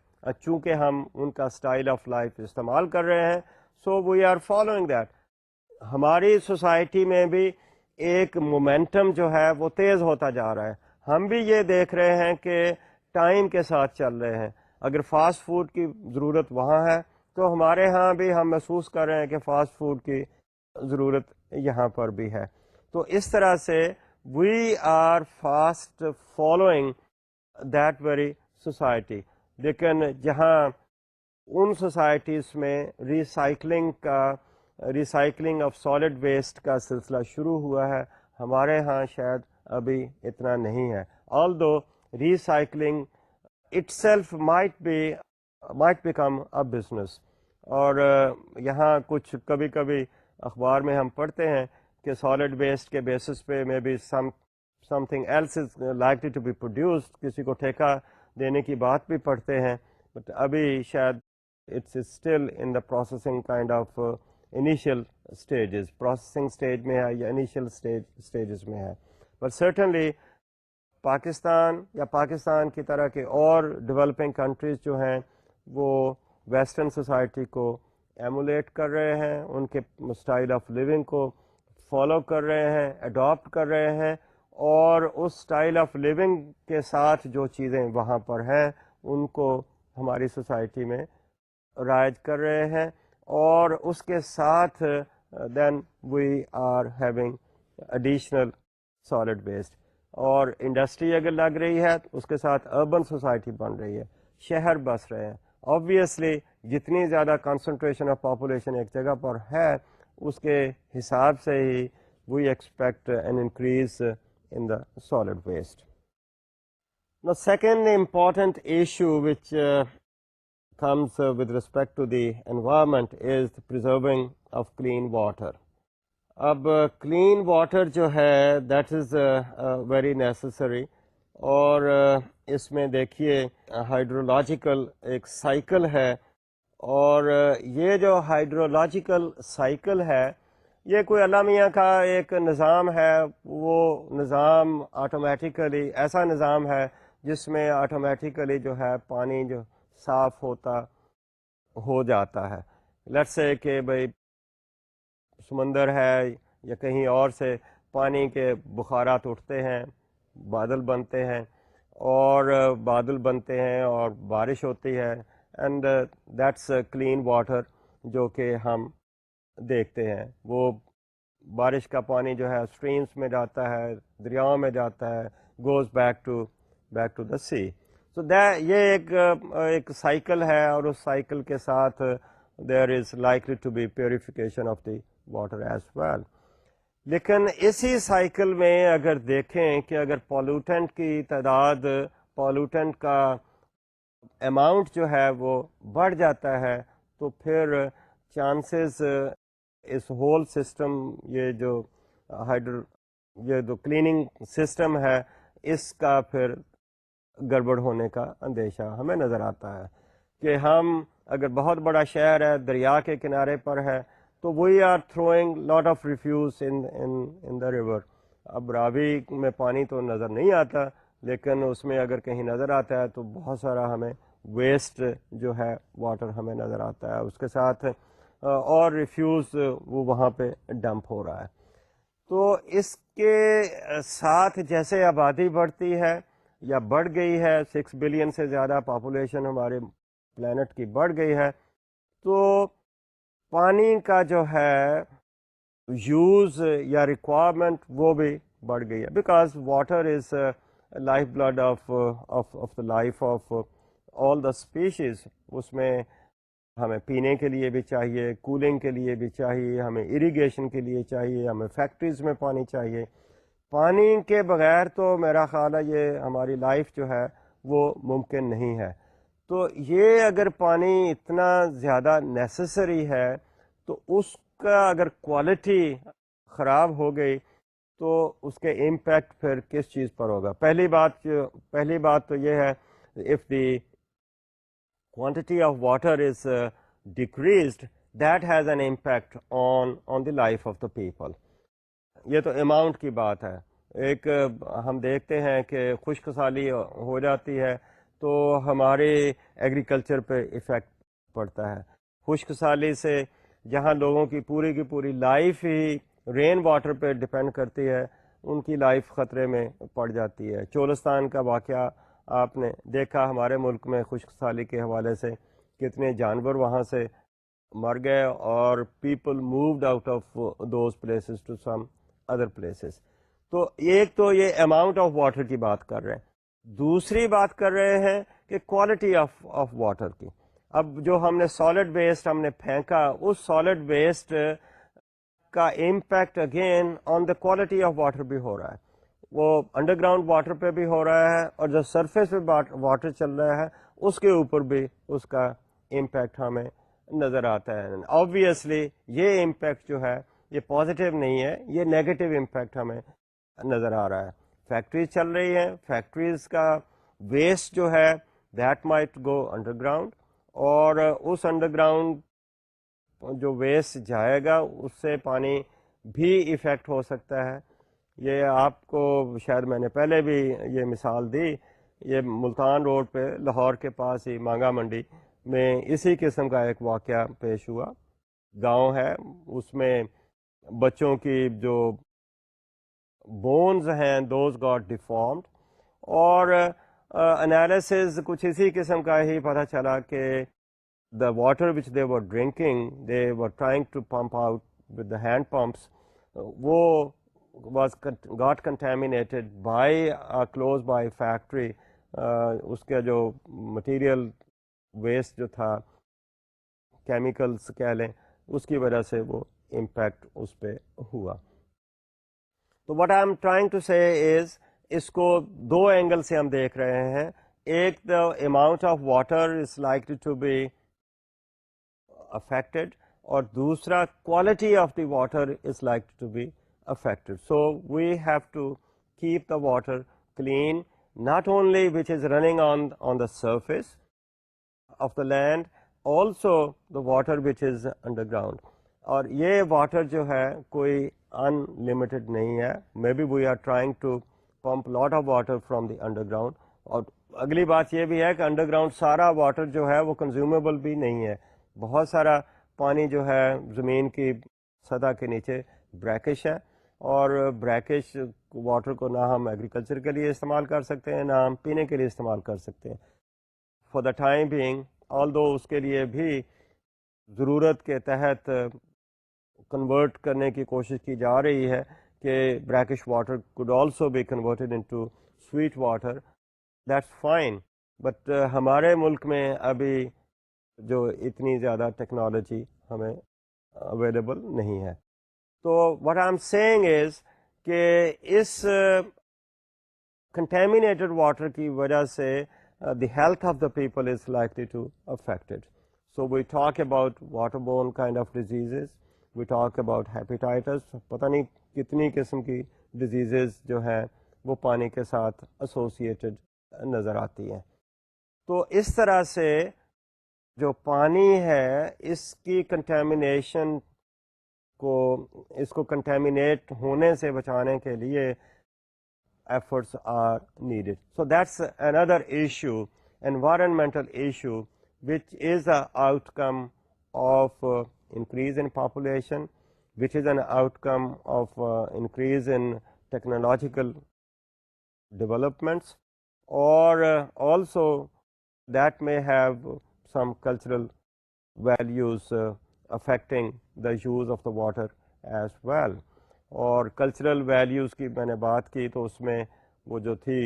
چونکہ ہم ان کا اسٹائل آف لائف استعمال کر رہے ہیں, سو وی آر فالوئنگ دیٹ. ہماری سوسائٹی میں بھی ایک مومنٹم جو ہے وہ تیز ہوتا جا رہا ہے. ہم بھی یہ دیکھ رہے ہیں کہ ٹائم کے ساتھ چل رہے ہیں. اگر فاسٹ فوڈ کی ضرورت وہاں ہے تو ہمارے ہاں بھی ہم محسوس کر رہے ہیں کہ فاسٹ فوڈ کی ضرورت یہاں پر بھی ہے. تو اس طرح سے we are fast following that very society. لیکن جہاں ان سوسائٹیز میں ریسائکلنگ آف سالڈ ویسٹ کا سلسلہ شروع ہوا ہے, ہمارے ہاں شاید ابھی اتنا نہیں ہے. although recycling itself might become a business. اور یہاں کچھ کبھی کبھی اخبار میں ہم پڑھتے ہیں کہ سالڈ ویسٹ کے بیسس پہ میں بھی something else is likely to be produced, کسی کو ٹھیکہ دینے کی بات بھی پڑھتے ہیں، بٹ ابھی شاید it's still in the processing kind of initial stages, processing stage میں ہے یا انیشیل اسٹیجز میں ہے. بٹ سرٹنلی پاکستان یا پاکستان کی طرح کے اور ڈیولپنگ کنٹریز جو ہیں وہ ویسٹرن سوسائٹی کو ایمولیٹ کر رہے ہیں، ان کے اسٹائل آف لیونگ کو فالو کر رہے ہیں، اڈاپٹ کر رہے ہیں، اور اس اسٹائل آف لیونگ کے ساتھ جو چیزیں وہاں پر ہیں ان کو ہماری سوسائٹی میں رائج کر رہے ہیں، اور اس کے ساتھ then we are having additional solid waste. اور انڈسٹری اگر لگ رہی ہے تو اس کے ساتھ اربن سوسائٹی بن رہی ہے، شہر بس رہے ہیں. آبویسلی جتنی زیادہ کنسنٹریشن آف پاپولیشن ایک جگہ پر ہے اس کے حساب سے ہی we expect an increase in the solid waste. Now, second important issue which comes with respect to the environment is the preserving of clean water. اب clean water جو ہے that is very necessary، اور اس میں دیکھیے hydrological ایک cycle ہے، اور یہ جو ہائیڈرولوجیکل سائیکل ہے یہ کوئی اللہ میاں کا ایک نظام ہے. وہ نظام آٹومیٹیکلی ایسا نظام ہے جس میں آٹومیٹیکلی جو ہے پانی جو صاف ہو جاتا ہے. لیٹس سے کہ بھئی سمندر ہے یا کہیں اور سے پانی کے بخارات اٹھتے ہیں، بادل بنتے ہیں، اور بارش ہوتی ہے، اینڈ دیٹس کلین واٹر جو کہ ہم دیکھتے ہیں. وہ بارش کا پانی جو ہے اسٹریمس میں جاتا ہے، دریاؤں میں جاتا ہے، goes back to the sea. So یہ ایک سائیکل ہے، اور اس سائیکل کے ساتھ there is likely to be purification of the water as well. لیکن اسی سائیکل میں اگر دیکھیں کہ اگر پالوٹنٹ کی تعداد، پالوٹنٹ کا اماؤنٹ جو ہے وہ بڑھ جاتا ہے تو پھر چانسز اس ہول سسٹم یہ جو کلیننگ سسٹم ہے اس کا پھر گڑبڑ ہونے کا اندیشہ ہمیں نظر آتا ہے. کہ ہم اگر بہت بڑا شہر ہے، دریا کے کنارے پر ہے، تو we are throwing lot of refuse in the river. اب راوی میں پانی تو نظر نہیں آتا، لیکن اس میں اگر کہیں نظر آتا ہے تو بہت سارا ہمیں ویسٹ جو ہے واٹر ہمیں نظر آتا ہے، اس کے ساتھ اور ریفیوز وہ وہاں پہ ڈمپ ہو رہا ہے. تو اس کے ساتھ جیسے آبادی بڑھتی ہے یا بڑھ گئی ہے، 6 بلین سے زیادہ پاپولیشن ہمارے پلانٹ کی بڑھ گئی ہے، تو پانی کا جو ہے یوز یا ریکوائرمنٹ وہ بھی بڑھ گئی ہے. Because water is life blood of the life of all the species. اس میں ہمیں پینے کے لیے بھی چاہیے، کولنگ کے لیے بھی چاہیے، ہمیں اریگیشن کے لیے چاہیے، ہمیں فیکٹریز میں پانی چاہیے. پانی کے بغیر تو میرا خیال ہے یہ ہماری لائف جو ہے وہ ممکن نہیں ہے. تو یہ اگر پانی اتنا زیادہ نیسسری ہے تو اس کا اگر کوالٹی خراب ہو گئی تو اس کے امپیکٹ پھر کس چیز پر ہوگا. پہلی بات تو یہ ہے if the quantity of water is decreased, that has an impact on the life of the people. یہ تو اماؤنٹ کی بات ہے. ایک ہم دیکھتے ہیں کہ خشک سالی ہو جاتی ہے تو ہمارے ایگریکلچر پہ ایفیکٹ پڑتا ہے. خشک سالی سے جہاں لوگوں کی پوری لائف ہی رین واٹر پہ ڈپینڈ کرتی ہے، ان کی لائف خطرے میں پڑ جاتی ہے. چولستان کا واقعہ آپ نے دیکھا، ہمارے ملک میں خشک سالی کے حوالے سے کتنے جانور وہاں سے مر گئے، اور people moved out of those places to some other places. تو ایک تو یہ اماؤنٹ آف واٹر کی بات کر رہے ہیں، دوسری بات کر رہے ہیں کہ کوالٹی آف واٹر کی. اب جو ہم نے سالڈ ویسٹ ہم نے پھینکا، اس سالڈ ویسٹ کا impact again on the quality of water بھی ہو رہا ہے. وہ انڈر گراؤنڈ واٹر پہ بھی ہو رہا ہے، اور جو سرفیس پہ واٹر چل رہا ہے اس کے اوپر بھی اس کا امپیکٹ ہمیں نظر آتا ہے. آبویسلی یہ امپیکٹ جو ہے یہ پازیٹیو نہیں ہے، یہ نیگیٹو امپیکٹ ہمیں نظر آ رہا ہے. فیکٹریز چل رہی ہیں، فیکٹریز کا ویسٹ جو ہے that might go under ground, اور اس انڈر گراؤنڈ جو ویسٹ جائے گا اس سے پانی بھی افیکٹ ہو سکتا ہے. یہ آپ کو شاید میں نے پہلے بھی یہ مثال دی، یہ ملتان روڈ پہ لاہور کے پاس ہی مانگا منڈی میں اسی قسم کا ایک واقعہ پیش ہوا. گاؤں ہے، اس میں بچوں کی جو بونز ہیں دوز گاٹ ڈیفارمڈ، اور انالیسز کچھ اسی قسم کا ہی پتہ چلا کہ the water which they were drinking, they were trying to pump out with the hand pumps, وہ got contaminated by a close by factory. اس کا جو مٹیریل ویسٹ جو تھا، کیمیکلس کہہ لیں، اس کی وجہ سے وہ امپیکٹ اس پہ ہوا. تو what I am trying to say is اس کو دو اینگل سے ہم دیکھ رہے ہیں. ایک the amount of water is likely to be affected، اور دوسرا quality of the water is likely to be affected. So we have to keep the water clean, not only which is running on the surface of the land, also the water which is underground. اور یہ water جو ہے کوئی unlimited نہیں ہے. Maybe we are trying to pump lot of water from the underground. اور اگلی بات یہ بھی ہے کہ انڈر گراؤنڈ سارا واٹر جو ہے وہ کنزیومیبل بھی نہیں ہے. بہت سارا پانی جو ہے زمین کی سطح کے نیچے بریکش ہے، اور بریکش واٹر کو نہ ہم ایگریکلچر کے لیے استعمال کر سکتے ہیں، نہ ہم پینے کے لیے استعمال کر سکتے ہیں فار دا ٹائم بینگ. آل دو اس کے لیے بھی ضرورت کے تحت کنورٹ کرنے کی کوشش کی جا رہی ہے کہ brackish water could also be converted into sweet water. That's fine. But ہمارے ملک میں ابھی جو اتنی زیادہ ٹیکنالوجی ہمیں اویلیبل نہیں ہے. تو what I'm saying is کہ اس contaminated water کی وجہ سے the health of the people is likely to affected. So we talk about waterborne kind of diseases, we talk about hepatitis. پتہ نہیں کتنی قسم کی ڈیزیزز جو ہیں وہ پانی کے ساتھ ایسوسیٹڈ نظر آتی ہیں. تو اس طرح سے جو پانی ہے اس کی کنٹامینیشن اس کو کنٹامینیٹ ہونے سے بچانے کے لیے efforts are needed. So that's another issue, environmental issue, which is an outcome of increase in population, which is an outcome of increase in technological developments, or also that may have some cultural values affecting the use of the water as well. اور cultural values کی میں نے بات کی تو اس میں وہ جو تھی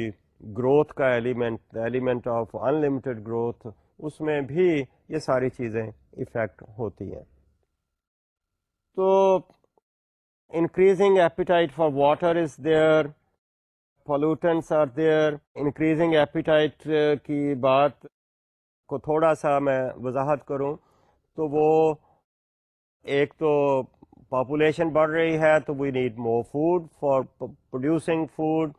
گروتھ کا ایلیمنٹ آف انلمیٹڈ گروتھ، اس میں بھی یہ ساری چیزیں ایفیکٹ ہوتی ہیں. تو increasing appetite for water is there, pollutants are there. Increasing appetite کی بات کو تھوڑا سا میں وضاحت کروں تو وہ ایک تو پاپولیشن بڑھ رہی ہے تو we need more food for producing food.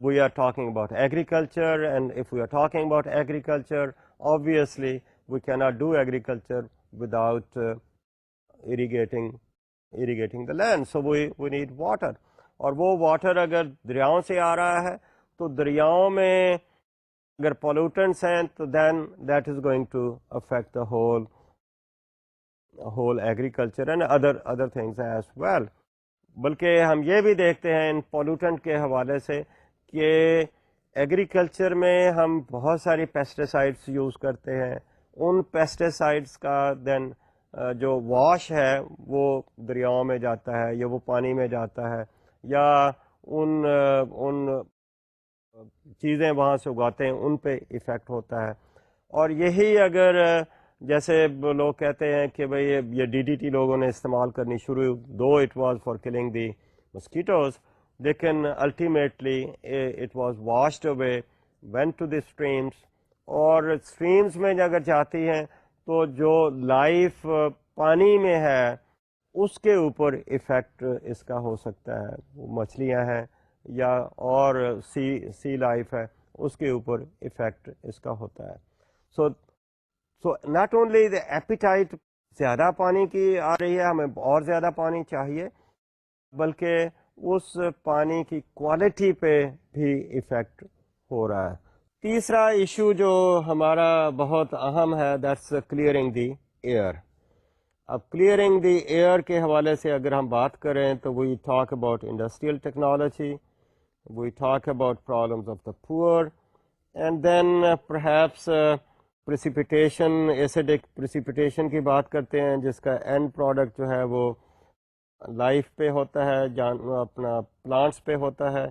We are talking about agriculture, and if we are talking about agriculture obviously we cannot do agriculture without irrigating the land. So we need water. اور وہ water اگر دریاؤں سے آ رہا ہے تو دریاؤں میں اگر پولوٹنٹس ہیں تو then that is going to affect the whole agriculture and other things as well. بلکہ ہم یہ بھی دیکھتے ہیں ان پولوٹنٹ کے حوالے سے کہ ایگریکلچر میں ہم بہت ساری پیسٹیسائڈس یوز کرتے ہیں. ان پیسٹیسائڈس کا دین جو واش ہے وہ دریاؤں میں جاتا ہے یا وہ پانی میں جاتا ہے، یا ان چیزیں وہاں سے اگاتے ہیں ان پہ ایفیکٹ ہوتا ہے. اور یہی اگر جیسے لوگ کہتے ہیں کہ بھئی یہ ڈی ڈی ٹی لوگوں نے استعمال کرنی شروع، though it was for killing the mosquitoes, لیکن ultimately it was washed away went to the streams. اور اسٹریمس میں اگر جاتی ہیں تو جو لائف پانی میں ہے اس کے اوپر ایفیکٹ اس کا ہو سکتا ہے. وہ مچھلیاں ہیں یا اور سی لائف ہے, اس کے اوپر ایفیکٹ اس کا ہوتا ہے. So not only the appetite زیادہ پانی کی آ رہی ہے, ہمیں اور زیادہ پانی چاہیے, بلکہ اس پانی کی کوالٹی پہ بھی ایفیکٹ ہو رہا ہے. تیسرا ایشو جو ہمارا بہت اہم ہے, دیٹس کلیئرنگ دی ایئر. اب کلیئرنگ دی ایئر کے حوالے سے اگر ہم بات کریں تو we talk about industrial technology, we talk about problems of the poor, and then perhaps precipitation, acidic precipitation کی بات کرتے ہیں, جس کا اینڈ پروڈکٹ جو ہے وہ لائف پہ ہوتا ہے, اپنا پلانٹس پہ ہوتا ہے.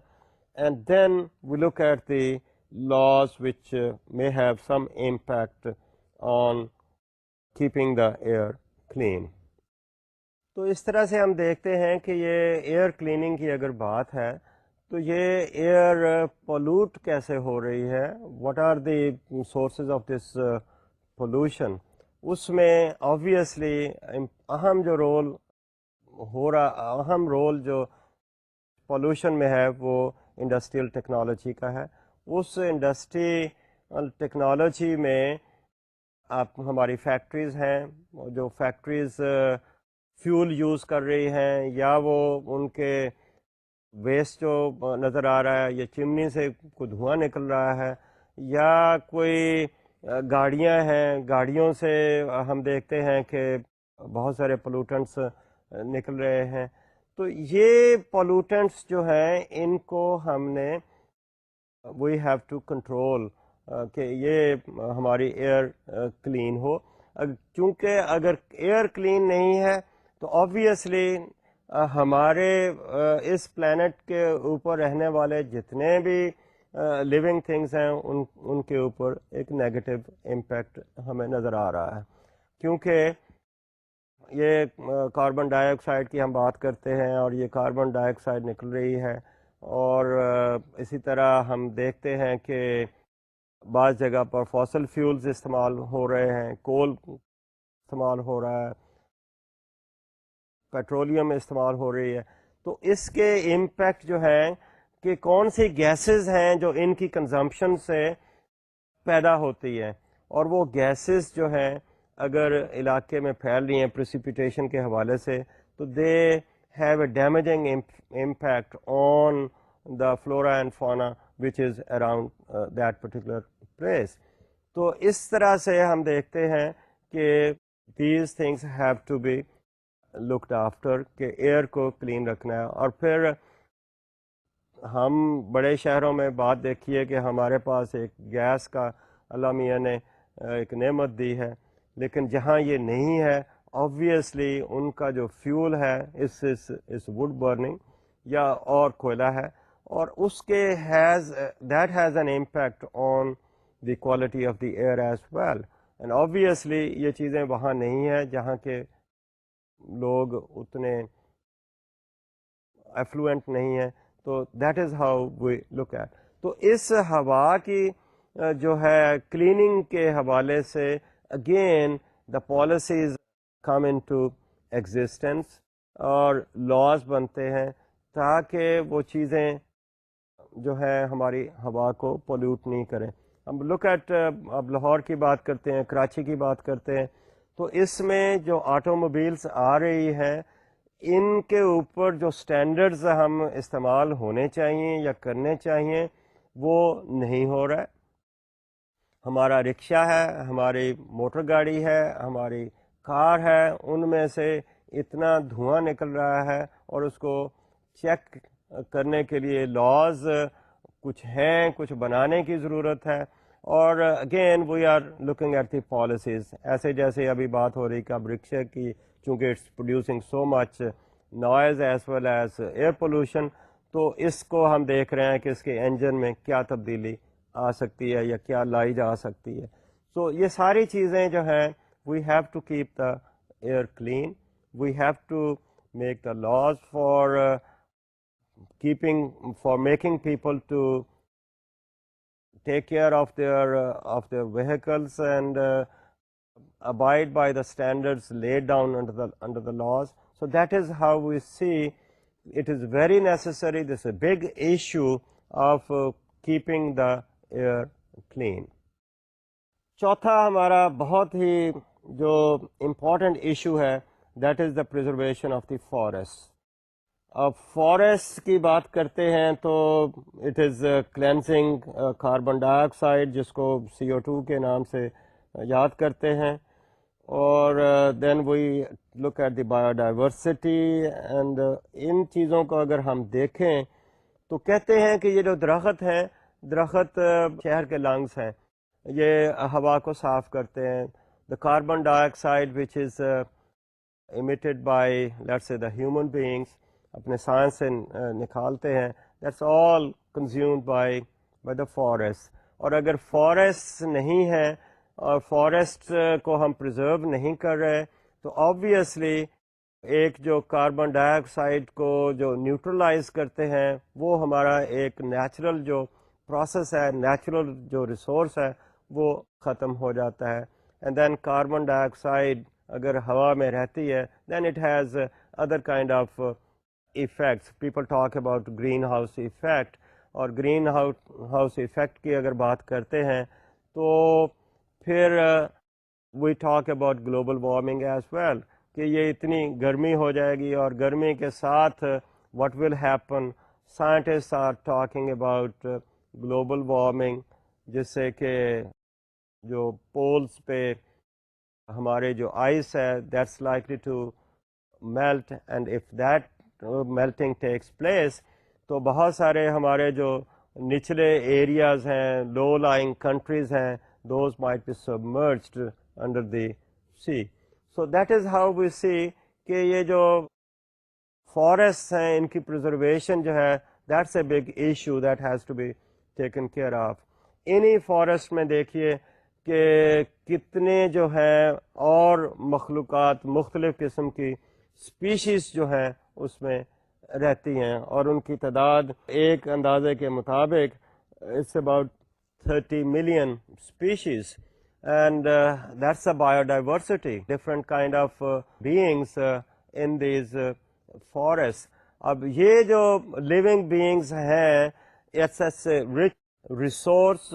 And then we look at the laws which may have some impact on keeping the air clean. تو اس طرح سے ہم دیکھتے ہیں کہ یہ ایئر کلیننگ کی اگر بات ہے تو یہ ایئر پولوٹ کیسے ہو رہی ہے, what are the sources of this pollution. اس میں آبویسلی اہم جو رول ہو رہا, اہم رول جو پولوشن میں ہے وہ انڈسٹریل ٹیکنالوجی کا ہے. اس انڈسٹریل ٹیکنالوجی میں آپ ہماری فیکٹریز ہیں, جو فیکٹریز فیول یوز کر رہی ہیں, یا وہ ان کے ویسٹ جو نظر آ رہا ہے, یا چمنی سے کوئی دھواں نکل رہا ہے, یا کوئی گاڑیاں ہیں, گاڑیوں سے ہم دیکھتے ہیں کہ بہت سارے پولوٹنٹس نکل رہے ہیں. تو یہ پولوٹنٹس جو ہیں ان کو ہم نے وی ہیو ٹو کنٹرول کہ یہ ہماری ایئر کلین ہو. چونکہ اگر ایئر کلین نہیں ہے تو آبویسلی ہمارے اس پلانٹ کے اوپر رہنے والے جتنے بھی لیونگ تھنگس ہیں ان کے اوپر ایک نیگیٹو امپیکٹ ہمیں نظر آ رہا ہے. کیونکہ یہ کاربن ڈائی آکسائڈ کی ہم بات کرتے ہیں, اور یہ کاربن ڈائی آکسائڈ نکل رہی ہے, اور اسی طرح ہم دیکھتے ہیں کہ بعض جگہ پر فاسل فیولز استعمال ہو رہے ہیں, کول استعمال ہو رہا ہے, پیٹرولیم استعمال ہو رہی ہے. تو اس کے امپیکٹ جو ہیں کہ کون سی گیسز ہیں جو ان کی کنزمپشن سے پیدا ہوتی ہیں, اور وہ گیسز جو ہیں اگر علاقے میں پھیل رہی ہیں پریسیپیٹیشن کے حوالے سے, تو they have a damaging impact on the flora and fauna which is around that particular place. تو اس طرح سے ہم دیکھتے ہیں کہ these things have to be looked after, کہ ایئر کو کلین رکھنا ہے. اور پھر ہم بڑے شہروں میں بات دیکھیے کہ ہمارے پاس ایک گیس کا اللہ میاں نے ایک نعمت دی ہے, لیکن جہاں یہ نہیں ہے obviously ان کا جو فیول ہے اس ووڈ برننگ یا اور کوئلہ ہے, اور اس کے that has an impact on the quality of the air as well. And obviously یہ چیزیں وہاں نہیں ہیں جہاں کے لوگ اتنے ایفلوئنٹ نہیں ہیں. تو that is how we look at. تو اس ہوا کی جو ہے کلیننگ کے حوالے سے again the policies come into existence, اور لاز بنتے ہیں تاکہ وہ چیزیں جو ہے ہماری ہوا کو پولیوٹ نہیں کریں. ہم لک ایٹ, اب لاہور کی بات کرتے ہیں, کراچی کی بات کرتے ہیں, تو اس میں جو آٹو موبائلس آ رہی ہیں ان کے اوپر جو سٹینڈرڈز ہم استعمال ہونے چاہیے یا کرنے چاہیے وہ نہیں ہو رہا ہے. ہمارا رکشہ ہے, ہماری موٹر گاڑی ہے, ہماری کار ہے, ان میں سے اتنا دھواں نکل رہا ہے, اور اس کو چیک کرنے کے لیے لاز کچھ ہیں, کچھ بنانے کی ضرورت ہے. اور again we are looking at the policies, ایسے جیسے ابھی بات ہو رہی کہ اب رکشے کی چونکہ it's producing so much noise as well as air pollution, تو اس کو ہم دیکھ رہے ہیں کہ اس کے انجن میں کیا تبدیلی آ سکتی ہے یا کیا لائی جا سکتی ہے. سو یہ ساری چیزیں جو ہیں we have to keep the air clean, we have to make the laws for making people to take care of their vehicles and abide by the standards laid down under the laws. So that is how we see it is very necessary. This is a big issue of keeping the air clean. چوتھا ہمارا بہت ہی جو important issue ہے that is the preservation of the forest. اب forest کی بات کرتے ہیں تو it is cleansing carbon dye oxide جس کو CO2 کے نام سے یاد کرتے ہیں, اور then we look at the biodiversity. And ان چیزوں کو اگر ہم دیکھیں تو کہتے ہیں کہ یہ جو درخت ہیں, درخت شہر کے لنگس ہیں, یہ ہوا کو صاف کرتے ہیں. The carbon dye oxide which is emitted by let's say the human beings اپنے سائنس سے نکالتے ہیں, that's all consumed by the forest. اور اگر فارسٹ نہیں ہے اور فارسٹ کو ہم پرزرو نہیں کر رہے تو آبویسلی ایک جو کاربن ڈائی آکسائڈ کو جو نیوٹرلائز کرتے ہیں وہ ہمارا ایک نیچرل جو پروسیس ہے, نیچرل جو ریسورس ہے وہ ختم ہو جاتا ہے. اینڈ دین کاربن ڈائی آکسائڈ اگر ہوا میں رہتی ہے then it has other kind of effects. People talk about green house effect, اور گرین ہاؤس ایفیکٹ کی اگر بات کرتے ہیں تو پھر we talk about global warming as well, کہ یہ اتنی گرمی ہو جائے گی, اور گرمی کے ساتھ what will happen, scientists are talking about global warming, جس سے کہ جو پولز پہ ہمارے جو آئس ہے that's likely to melt, and if that melting takes place تو بہت سارے ہمارے جو نچلے ایریاز ہیں, لو لائنگ کنٹریز ہیں, those might be submerged under the sea. So that is how we see کہ یہ جو فارسٹ ہیں ان کی پرزرویشن جو ہے that's a big issue that has to be taken care of. انہی فارسٹ میں دیکھیے کہ کتنے جو ہیں اور مخلوقات مختلف قسم کی اسپیشیز جو ہیں اس میں رہتی ہیں, اور ان کی تعداد ایک اندازے کے مطابق it's about 30 million species, and that's a biodiversity, different kind of beings in these forest. اب یہ جو لیونگ بینگس ہیں it's a rich resource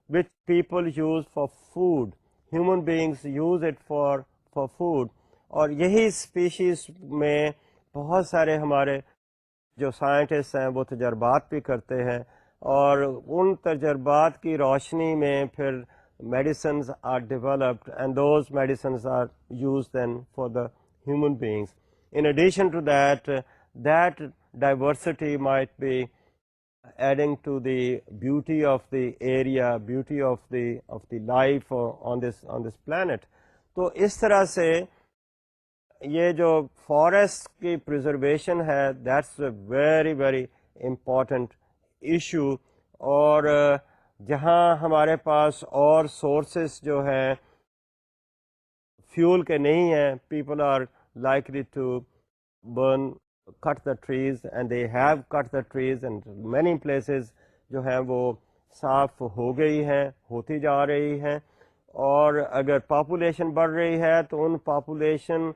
which people use for food. Human beings use it for food. اور یہی species میں بہت سارے ہمارے جو سائنٹسٹ ہیں وہ تجربات بھی کرتے ہیں, اور ان تجربات کی روشنی میں پھر medicines are developed, and those medicines are used then for the human beings. In addition to that, that diversity might be adding to the beauty of the area, beauty of the life on this planet. تو اس طرح سے یہ جو forest کی preservation ہے that's a very very important issue. اور جہاں ہمارے پاس اور سورسز جو ہیں فیول کے نہیں ہیں, people are likely to burn cut the trees, and they have cut the trees, and many places جو ہیں وہ صاف ہو گئی ہیں, ہوتی جا رہی ہیں. اور اگر پاپولیشن بڑھ رہی ہے تو ان پاپولیشن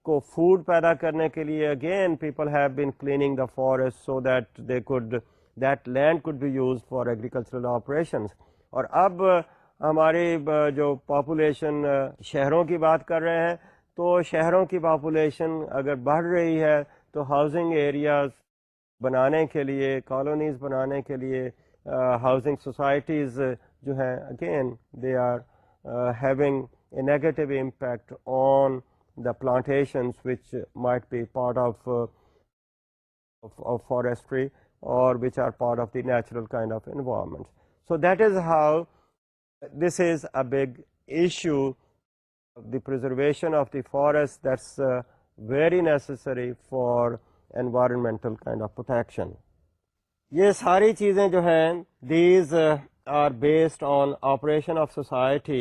کو فوڈ پیدا کرنے کے لیے again people have been cleaning the forest so that they could that land could be used for agricultural operations. اور اب ہماری جو پاپولیشن شہروں کی بات کر رہے ہیں تو شہروں کی پاپولیشن اگر بڑھ رہی ہے تو ہاؤسنگ ایریاز بنانے کے لیے, کالونیز بنانے کے لیے, ہاؤسنگ سوسائٹیز جو ہیں again they are having a negative impact on the plantations which might be part of forestry اور which are part of the natural kind of environment. So that is how this is a big issue, the preservation of the forest that's very necessary for environmental kind of protection. یہ ساری چیزیں جو ہیں these are based on operation of society,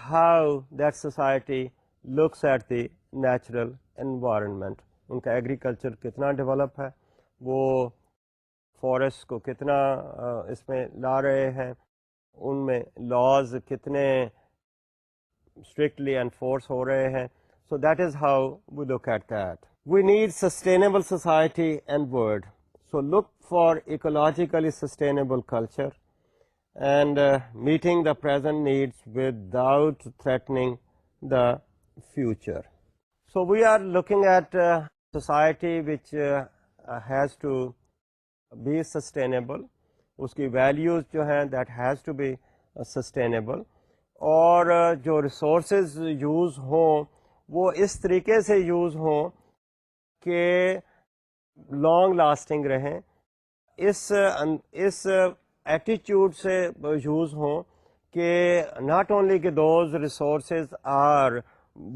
how that society looks at the natural environment. ان کا agriculture کتنا develop ہے, وہ forest کو کتنا اس میں لا رہے ہیں, ان میں لاز کتنے اسٹرکٹلی انفورس ہو رہے ہیں. So that is how we look at that. We need sustainable society and world. So look for ecologically sustainable culture and meeting the present needs without threatening the future. So we are looking at society which has to be sustainable. اس کی values جو ہیں that has to be sustainable, اور جو resources use ہوں وہ اس طریقے سے use ہوں کہ لانگ لاسٹنگ رہیں، اس ایٹیٹیوڈ سے یوز ہوں کہ ناٹ اونلی کہ those resources are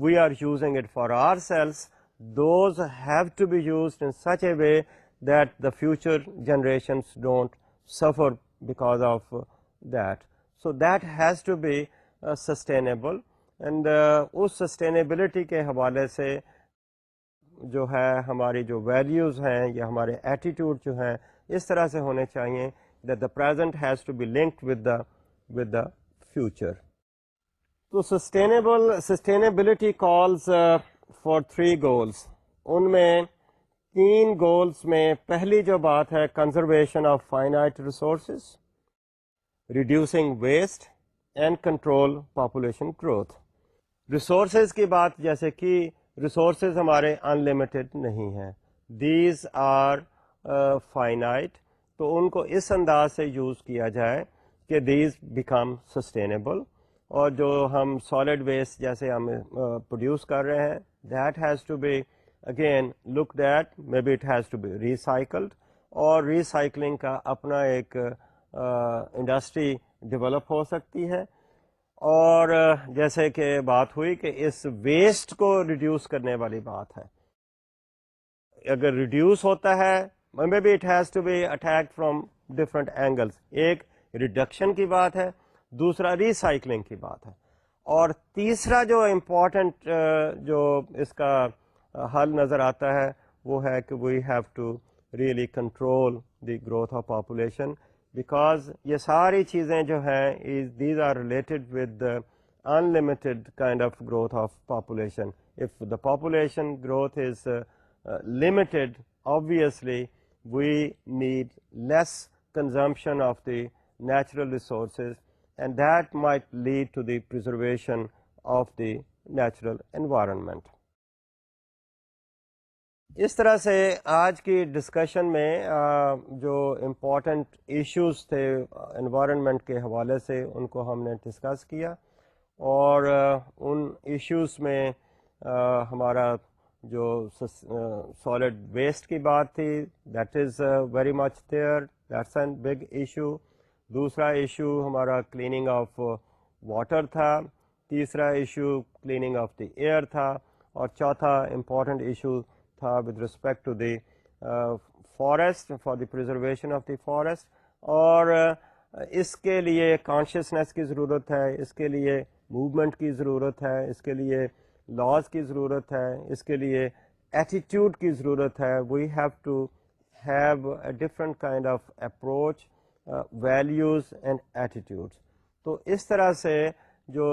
we are using it for ourselves, those have to be used in such a way that the future generations don't suffer because of that. So that has to be sustainable, and اس sustainability کے حوالے سے جو ہے ہماری جو values ہیں یا ہمارے ایٹیٹیوڈ جو ہیں اس طرح سے ہونے چاہیے that the present has to be linked with the future. تو sustainability calls for 3 goals. ان میں 3 گولز میں پہلی جو بات ہے conservation of finite resources, reducing waste and control population growth. Resources کی بات جیسے کہ ریسورسز ہمارے ان لمیٹڈ نہیں ہیں، دیز آر فائنائٹ، تو ان کو اس انداز سے یوز کیا جائے کہ دیز بیکم سسٹینیبل، اور جو ہم سالڈ ویسٹ جیسے ہم پروڈیوس کر رہے ہیں that has to be again looked at, maybe it has to be recycled, اور ریسائکلنگ کا اپنا ایک انڈسٹری ڈیولپ ہو سکتی ہے. اور جیسے کہ بات ہوئی کہ اس ویسٹ کو ریڈیوس کرنے والی بات ہے، اگر ریڈیوس ہوتا ہے may be it has to be attacked from different angles. ایک ریڈکشن کی بات ہے، دوسرا ریسائکلنگ کی بات ہے، اور تیسرا جو امپورٹنٹ جو اس کا حل نظر آتا ہے وہ ہے کہ we have to really control the growth of population, because یہ ساری چیزیں جو ہیں these are related with unlimited kind of growth of population. If the population growth is limited, obviously we need less consumption of the natural resources, and that might lead to the preservation of the natural environment. اس طرح سے آج کی discussion میں جو important issues تھے environment کے حوالے سے ان کو ہم نے ڈسکس کیا، اور ان ایشوز میں ہمارا جو سالڈ ویسٹ کی بات تھی that is very much there, that's an big issue. دوسرا ایشو ہمارا کلیننگ آف واٹر تھا، تیسرا issue cleaning of the air تھا، اور چوتھا امپورٹنٹ ایشو تھا with respect to the forest, for the preservation of the forest. اور اس کے لیے کانشیسنیس کی ضرورت ہے، اس کے لیے موومنٹ کی ضرورت ہے، اس کے لیے لاز کی ضرورت ہے، اس کے لیے ایٹیٹیوڈ کی ضرورت ہے. We have to have a different kind of approach, values and attitudes. تو اس طرح سے جو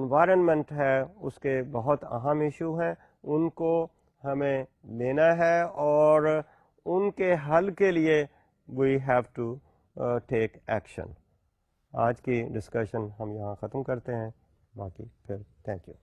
انوائرنمنٹ ہے اس کے بہت اہم ایشو ہیں، ان کو ہمیں لینا ہے، اور ان کے حل کے لیے we have to take action. آج کی ڈسکشن ہم یہاں ختم کرتے ہیں، باقی پھر تھینک یو.